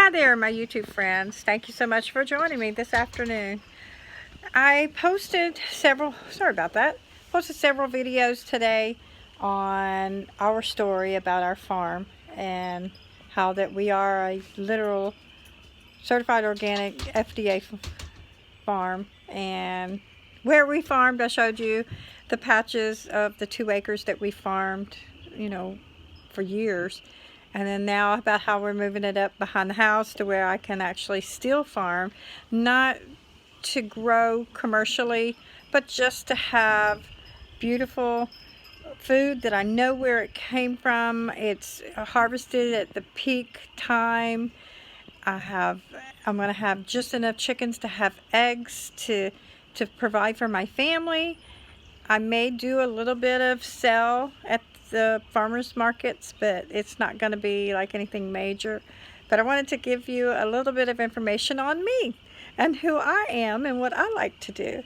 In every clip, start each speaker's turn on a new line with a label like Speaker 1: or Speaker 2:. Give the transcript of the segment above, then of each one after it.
Speaker 1: Hi there, my YouTube friends. Thank you so much for joining me this afternoon. I posted several videos today on our story about our farm and how that we are a literal certified organic FDA farm. And where we farmed, I showed you the patches of the 2 acres that we farmed, for years. And then now about how we're moving it up behind the house to where I can actually still farm, not to grow commercially, but just to have beautiful food that I know where it came from. It's harvested at the peak time. I'm going to have just enough chickens to have eggs to provide for my family. I may do a little bit of sell at the farmers markets, but it's not going to be like anything major. But I wanted to give you a little bit of information on me and who I am and what I like to do.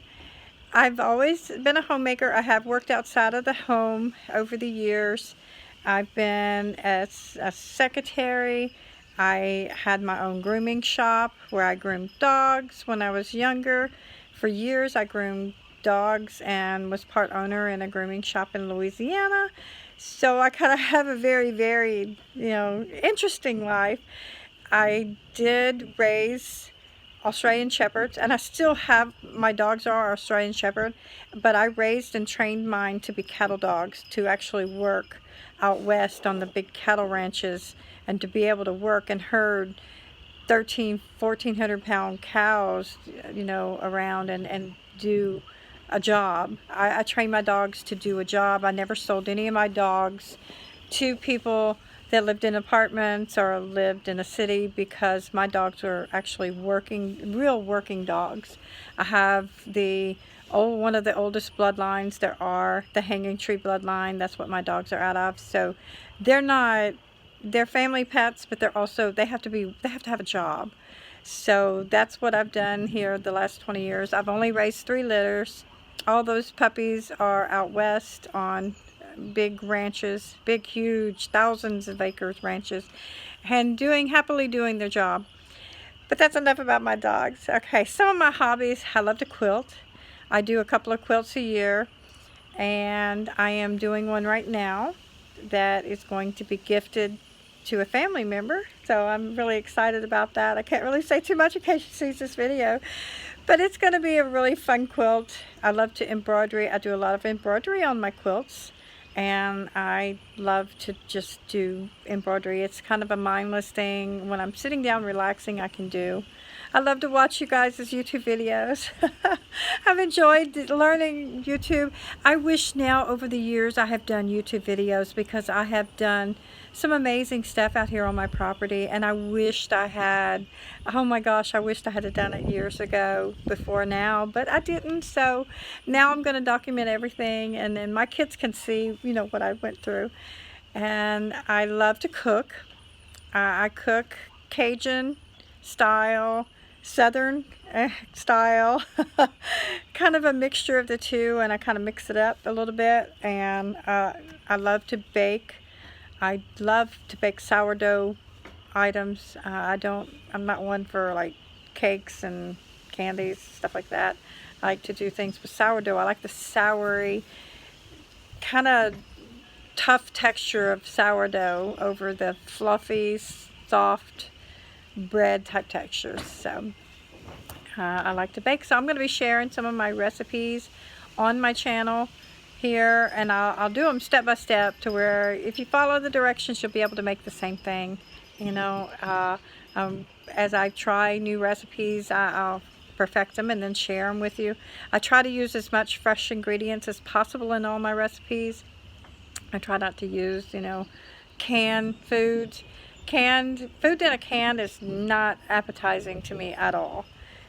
Speaker 1: I've always been a homemaker. I have worked outside of the home over the years. I've been as a secretary. I had my own grooming shop where I groomed dogs when I was younger. For years I groomed dogs and was part owner in a grooming shop in Louisiana. So I kind of have a very varied, interesting life. I did raise Australian Shepherds, and I still have, my dogs are Australian Shepherd, but I raised and trained mine to be cattle dogs, to actually work out west on the big cattle ranches and to be able to work and herd 1,400 pound cows, around and do a job. I train my dogs to do a job. I never sold any of my dogs to people that lived in apartments or lived in a city, because my dogs were actually real working dogs. I have one of the oldest bloodlines there are, the Hanging Tree bloodline. That's what my dogs are out of. So they're family pets, but they have to have a job. So that's what I've done here the last 20 years. I've only raised 3 litters. All those puppies are out west on big ranches, big, huge, thousands of acres ranches, and happily doing their job. But that's enough about my dogs. Okay, some of my hobbies: I love to quilt. I do a couple of quilts a year, and I am doing one right now that is going to be gifted to a family member. So I'm really excited about that. I can't really say too much in case she sees this video, but it's going to be a really fun quilt. I love to embroidery. I do a lot of embroidery on my quilts, and I love to just do embroidery. It's kind of a mindless thing. When I'm sitting down relaxing, I can do. I love to watch you guys' YouTube videos. I've enjoyed learning YouTube. I wish now over the years I have done YouTube videos, because I have done some amazing stuff out here on my property, and I wished I had, oh my gosh, I wished I had done it years ago before now, but I didn't. So now I'm going to document everything, and then my kids can see, what I went through. And I love to cook. I cook Cajun style, Southern style, kind of a mixture of the two, and I kind of mix it up a little bit. And I love to bake. I love to bake sourdough items. I'm not one for like cakes and candies, stuff like that. I like to do things with sourdough. I like the soury, kind of tough texture of sourdough over the fluffy, soft bread type textures. So I like to bake. So I'm going to be sharing some of my recipes on my channel here, and I'll do them step by step, to where if you follow the directions, you'll be able to make the same thing. As I try new recipes, I'll perfect them and then share them with you. I try to use as much fresh ingredients as possible in all my recipes. I try not to use, canned foods. Canned food in a can is not appetizing to me at all.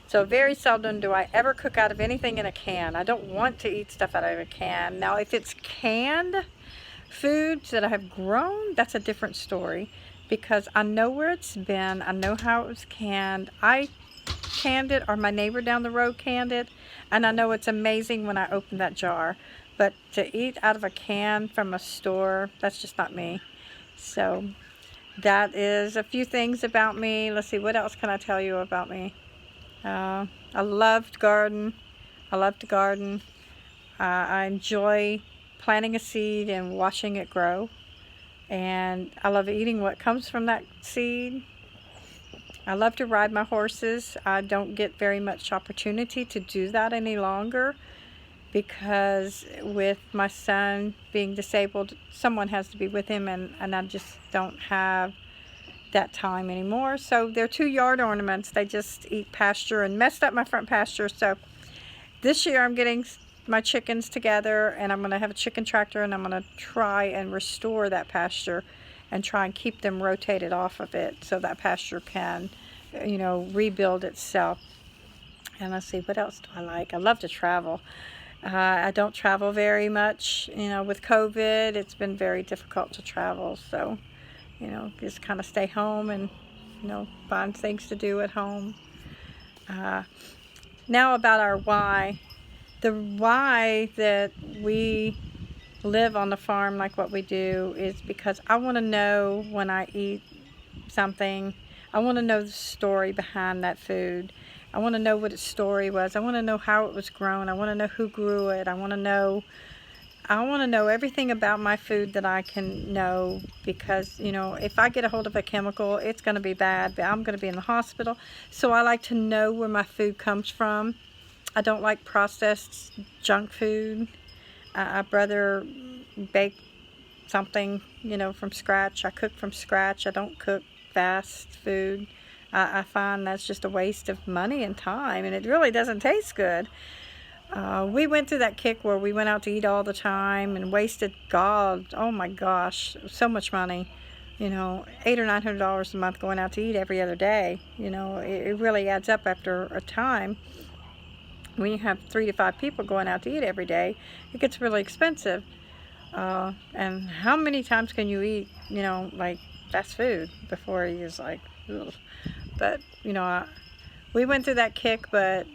Speaker 1: So very seldom do I ever cook out of anything in a can. I don't want to eat stuff out of a can. Now, if it's canned foods that I have grown, that's a different story, because I know where it's been. I know how it was canned. I canned it, or my neighbor down the road canned it, and I know it's amazing when I open that jar. But to eat out of a can from a store, that's just not me. So that is a few things about me. Let's see, what else can I tell you about me? I love to garden. I love to garden. I enjoy planting a seed and watching it grow. And I love eating what comes from that seed. I love to ride my horses. I don't get very much opportunity to do that any longer because with my son being disabled, someone has to be with him, and I just don't have that time anymore. So they're 2 yard ornaments. They just eat pasture and messed up my front pasture. So this year I'm getting my chickens together, and I'm going to have a chicken tractor, and I'm going to try and restore that pasture and try and keep them rotated off of it so that pasture can, rebuild itself. And let's see, what else do I like? I love to travel. I don't travel very much. With COVID, it's been very difficult to travel. So, just kind of stay home and, find things to do at home. Now about our why. The why that we live on the farm like what we do is because I want to know when I eat something, I want to know the story behind that food. I want to know what its story was. I want to know how it was grown. I want to know who grew it. I want to know everything about my food that I can know, because if I get a hold of a chemical, it's going to be bad, but I'm going to be in the hospital. So I like to know where my food comes from. I don't like processed junk food. I'd rather bake something, from scratch. I cook from scratch. I don't cook fast food. I find that's just a waste of money and time, and it really doesn't taste good. We went through that kick where we went out to eat all the time and wasted, oh my gosh, so much money. $800 or $900 a month going out to eat every other day. It really adds up after a time. When you have 3 to 5 people going out to eat every day, it gets really expensive. And how many times can you eat, like fast food before you're like, ugh. But, we went through that kick, but,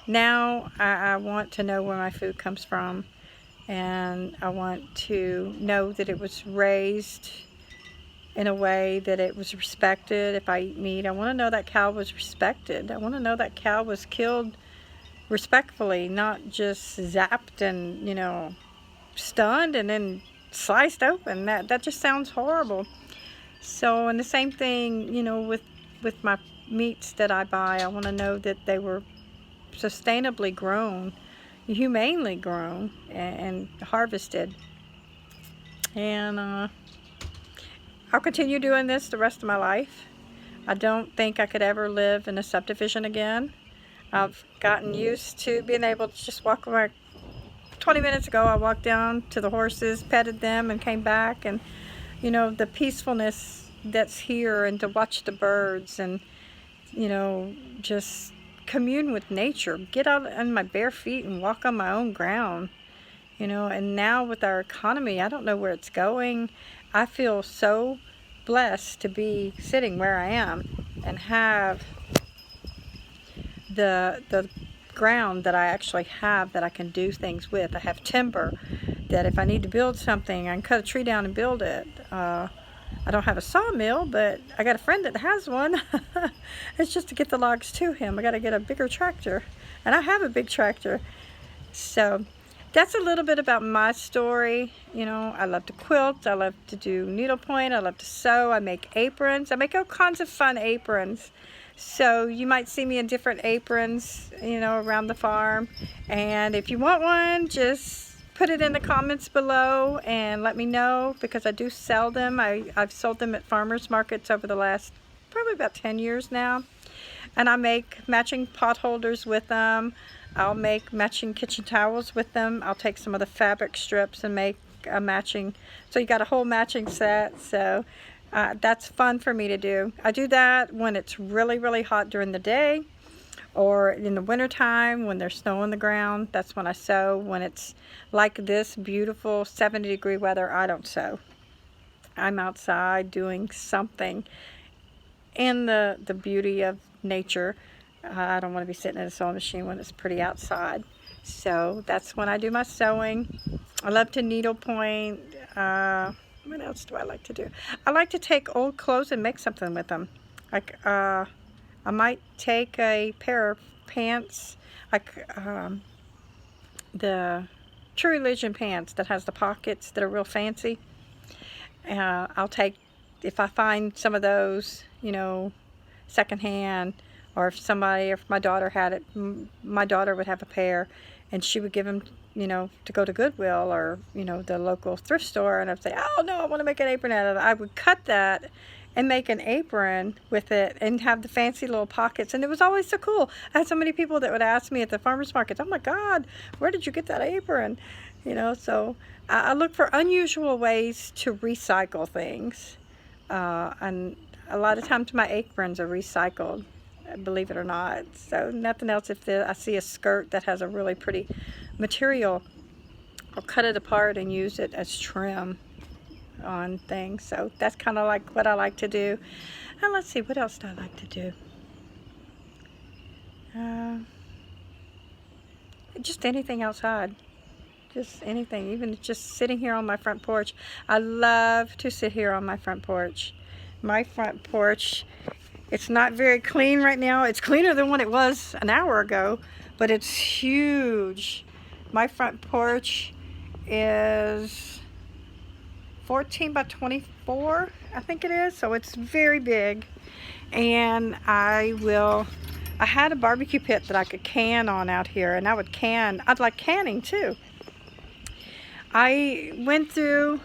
Speaker 1: now I want to know where my food comes from, and I want to know that it was raised in a way that it was respected. If I eat meat, I want to know that cow was respected. I want to know that cow was killed respectfully, not just zapped and, stunned and then sliced open. That just sounds horrible. So, and the same thing, with my meats that I buy, I want to know that they were sustainably grown, humanely grown, and harvested. And I'll continue doing this the rest of my life. I don't think I could ever live in a subdivision again. I've gotten used to being able to just walk around. 20 minutes ago, I walked down to the horses, petted them, and came back. And, the peacefulness that's here, and to watch the birds and, just commune with nature. Get out on my bare feet and walk on my own ground. And now with our economy, I don't know where it's going. I feel so blessed to be sitting where I am and have the ground that I actually have that I can do things with. I have timber that if I need to build something, I can cut a tree down and build it. I don't have a sawmill, but I got a friend that has one. It's just to get the logs to him. I got to get a bigger tractor, and I have a big tractor. So that's a little bit about my story. I love to quilt. I love to do needlepoint. I love to sew. I make aprons. I make all kinds of fun aprons. So you might see me in different aprons, around the farm. And if you want one, just put it in the comments below and let me know, because I do sell them. I've sold them at farmers markets over the last probably about 10 years now. And I make matching pot holders with them. I'll make matching kitchen towels with them. I'll take some of the fabric strips and make a matching, so you got a whole matching set. So that's fun for me to do. I do that when it's really, really hot during the day, or in the wintertime when there's snow on the ground. That's when I sew. When it's like this beautiful 70-degree weather, I don't sew. I'm outside doing something in the beauty of nature. I don't want to be sitting at a sewing machine when it's pretty outside. So that's when I do my sewing. I love to needlepoint. What else do I like to do? I like to take old clothes and make something with them. Like, I might take a pair of pants, like the True Religion pants that has the pockets that are real fancy. I'll take, if I find some of those, you know, secondhand, or if my daughter had it, my daughter would have a pair, and she would give them, you know, to go to Goodwill or, you know, the local thrift store, and I'd say, oh no, I want to make an apron out of it. I would cut that and make an apron with it and have the fancy little pockets, and it was always so cool. I had so many people that would ask me at the farmers markets, oh my God, where did you get that apron? You know, so I look for unusual ways to recycle things, and a lot of times my aprons are recycled, believe it or not. So nothing else, if I see a skirt that has a really pretty material, I'll cut it apart and use it as trim on things. So that's kind of like what I like to do. And let's see, what else do I like to do? Just anything outside. Just anything, even just sitting here on my front porch. I love to sit here on my front porch. My front porch, it's not very clean right now. It's cleaner than what it was an hour ago, but it's huge. My front porch is 14 by 24, I think it is, so it's very big. And I had a barbecue pit that I could can on out here, and I'd like canning too. I went through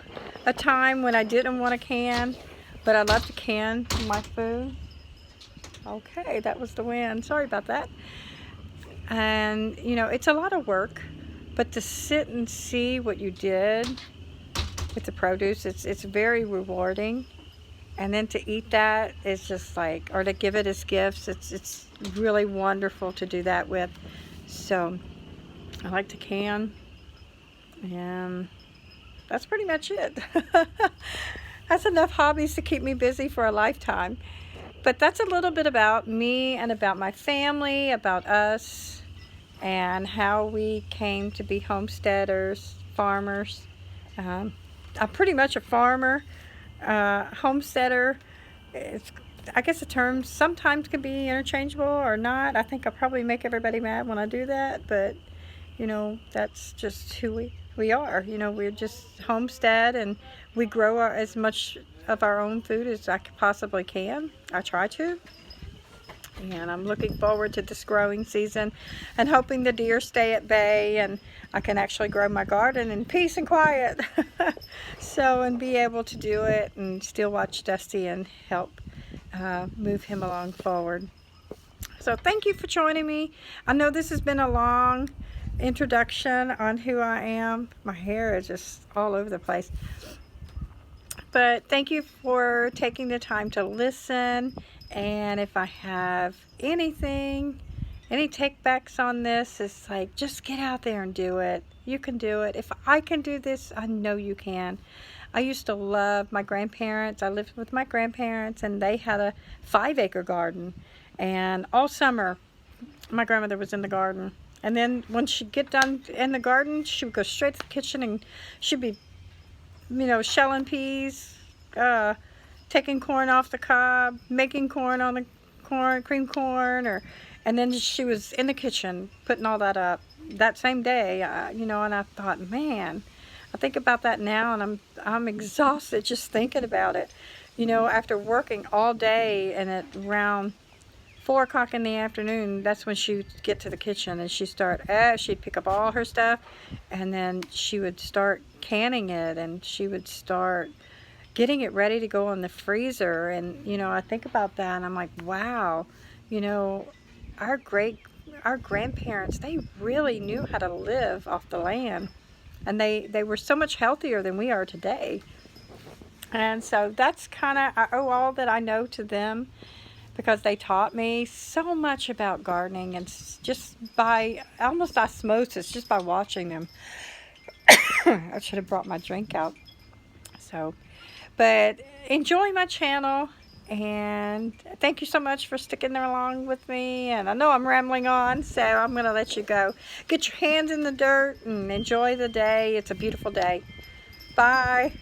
Speaker 1: a time when I didn't want to can, but I love to can my food. Okay, that was the wind. Sorry about that. And, you know, it's a lot of work, but to sit and see what you did with the produce, it's very rewarding. And then to eat that is just like, or to give it as gifts, it's really wonderful to do that with. So I like to can. And that's pretty much it. That's enough hobbies to keep me busy for a lifetime. But that's a little bit about me and about my family, about us, and how we came to be homesteaders, farmers. I'm pretty much a farmer, homesteader. I guess the terms sometimes can be interchangeable or not. I think I probably make everybody mad when I do that, but you know, that's just who we are. You know, we're just homestead, and we grow as much of our own food as I possibly can. I try to. And I'm looking forward to this growing season and hoping the deer stay at bay and I can actually grow my garden in peace and quiet. So, and be able to do it and still watch Dusty and help move him along forward. So thank you for joining me. I know this has been a long introduction on who I am. My hair is just all over the place. But thank you for taking the time to listen. And if I have any takebacks on this, it's like, just get out there and do it. You can do it. If I can do this, I know you can. I used to love my grandparents. I lived with my grandparents, and they had a 5-acre garden. And all summer, my grandmother was in the garden. And then when she'd get done in the garden, she would go straight to the kitchen, and she'd be, you know, shelling peas, taking corn off the cob, making corn on the corn, cream corn, and then she was in the kitchen putting all that up that same day, you know. And I thought, man, I think about that now, and I'm exhausted just thinking about it. You know, after working all day, and at around 4 o'clock in the afternoon, that's when she would get to the kitchen, and she'd pick up all her stuff, and then she would start canning it, and she would start getting it ready to go in the freezer. And you know, I think about that, and I'm like, wow, you know, our grandparents, they really knew how to live off the land, and they were so much healthier than we are today. And so that's kind of, I owe all that I know to them, because they taught me so much about gardening, and just by almost osmosis, just by watching them. I should have brought my drink out. So, but enjoy my channel, and thank you so much for sticking there along with me. And I know I'm rambling on, so I'm going to let you go. Get your hands in the dirt and enjoy the day. It's a beautiful day. Bye.